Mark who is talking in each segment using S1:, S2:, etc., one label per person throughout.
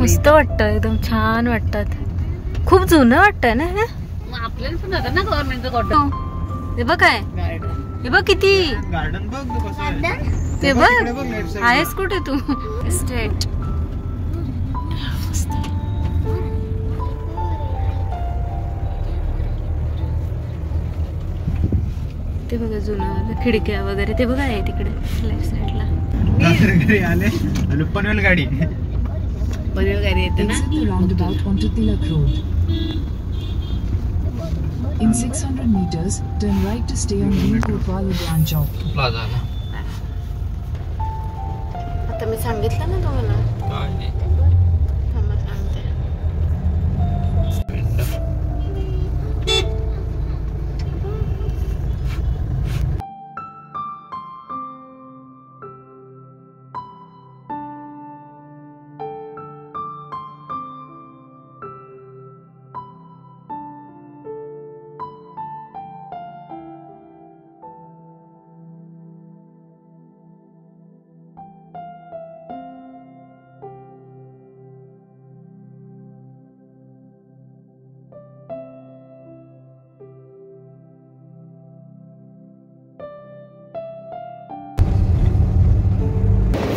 S1: मस्त वाटतं, एकदम छान वाटतात. खूप जुनं वाटतंय ना हे.
S2: आपल्याला पण आता ना गव्हर्नमेंटचं कॉटन.
S1: हे बघ काय, हे बघ किती
S3: गार्डन बघ कसं आहे.
S1: ते बघ आहेस कुठे तू. स्टेट ते बघा जुनं खिडक्या वगैरे ते बघा आहे तिकडे लेफ्ट साइडला.
S3: आले आणि पनवेल गाडी येते ना.
S4: In 600 meters, turn right to stay on Main Kotwal branch of
S3: Plaza.
S1: आता मी सांगितलं ना तुम्हाला.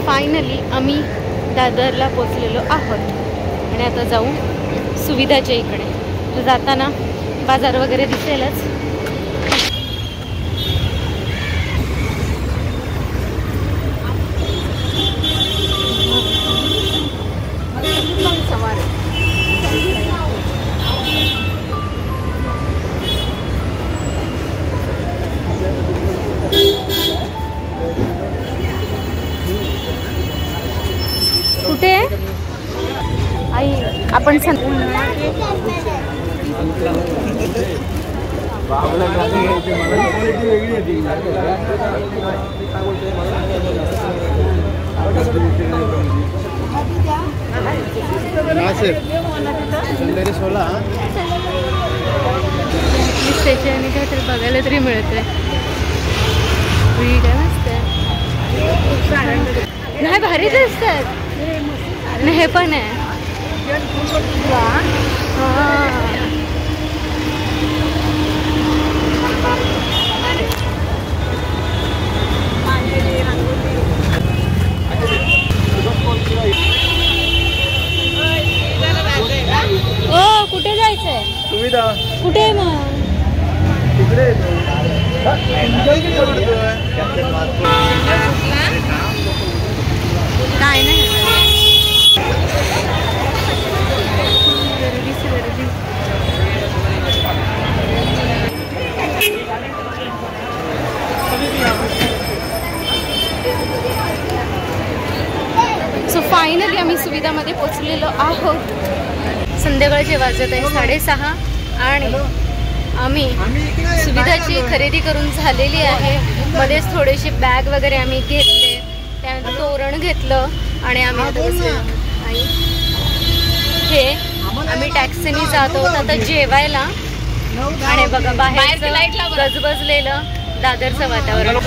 S1: फायनली आम्ही दादरला पोचलेलो आहोत आणि आता जाऊ सुविधाच्या इकडे. तर जाताना बाजार वगैरे दिसेलच. कुठे आई आपण स्टेशन काहीतरी बघायला तरी मिळतंय. नाही भारी दिसतात. हे पण आहे. ओ कुठे जायचंय?
S3: सुविधा
S1: कुठे आहे मग?
S3: तिकडे
S1: काय नाही. सो फायनली आम्ही सुविधामध्ये पोचलेलो आहोत. संध्याकाळचे वाजत आहे 6:30 आणि आम्ही सुविधाची खरेदी करून झालेली आहे. मध्येच थोडेसे बॅग वगैरे आम्ही घेतले, त्यानंतर तोरण घेतलं आणि आम्ही आता हे आम्ही टॅक्सीने जात आहोत आता जेवायला. आणि बघा बाहेर गजबजलेलं दादरचं वातावरण.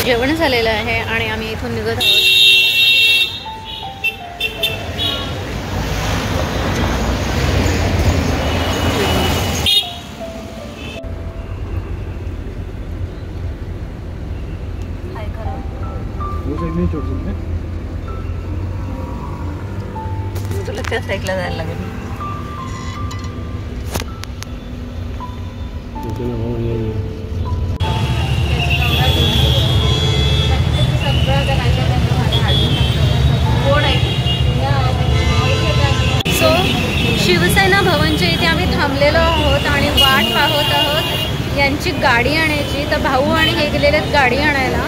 S1: जेवण झालेलं आहे आणि आम्ही इथून निघत आहोत. तुला त्या साईडला जायला लागेल. सो शिवसेना भवनच्या इथे आम्ही थांबलेलो आहोत आणि वाट पाहत आहोत यांची गाडी आणायची. तर भाऊ आणि हे गेलेले गाडी आणायला.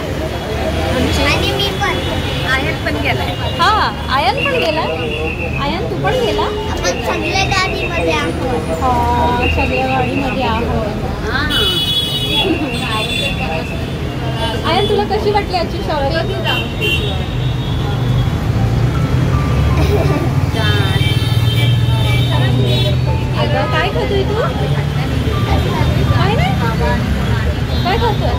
S1: आणि मी पण आयन पण गेलाय. हा आयन पण गेला. आयन तू पण गेला. आपण सगळ्या गाडीमध्ये आहोत. हा सगळ्या गाडीमध्ये आहोत. आयन तुला कशी वाटली आजची शॉपिंग? अगं काय खातोय तू? काय नाही काय खातोय?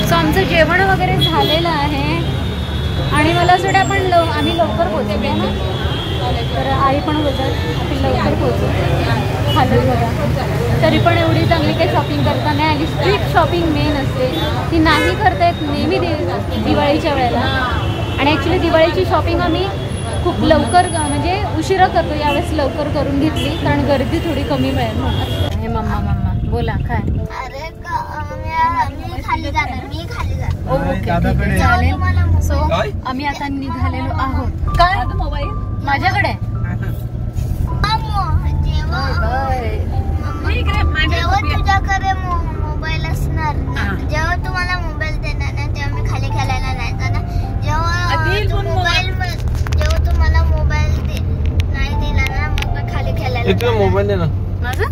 S1: सो आमचं जेवण वगैरे झालेलं आहे आणि मला असं वाटतं आम्ही लवकर पोहोचलो ना, तर आई पण बोलतात आपण लवकर पोहोचू खाल्लं बघा. तरी पण एवढी चांगली काही शॉपिंग करता नाही आली. स्ट्रीट शॉपिंग मेन असते ती नाही करता येत नेहमी दिवाळीच्या वेळेला. आणि ॲक्च्युली दिवाळीची शॉपिंग आम्ही खूप लवकर म्हणजे उशिरा करतो, यावेळेस लवकर करून घेतली कारण गर्दी थोडी कमी मिळेल म्हणून. हे मम्मा बोला काय?
S5: मी खाली जाणार.
S1: ओके चालेल. सो आम्ही आता निघालेलो आहोत. काय मोबाईल माझ्याकडे?
S5: जेव्हा तुझ्याकडे मोबाईल असणार ना, जेव्हा तुम्हाला मोबाईल देणार ना तेव्हा मी खाली खेळायला जायचं ना. जेव्हा तुम्हाला मोबाईल नाही दिला ना मग मी खाली खेळायला
S3: मोबाईल दे ना
S1: माझा.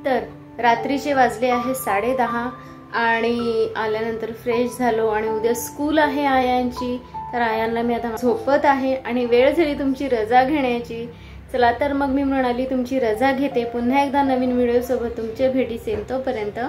S1: तर रात्रीचे वाजले आहे 10:30 आणि आल्यानंतर फ्रेश झालो आणि उद्या स्कूल आहे आयांची. तर आयांना मी आता झोपत आहे आणि वेळ झाली तुमची रजा घेण्याची. चला तर मग मी म्हणाली तुमची रजा घेते. पुन्हा एकदा नवीन व्हिडिओ सोबत तुमच्या भेटी येईल. तोपर्यंत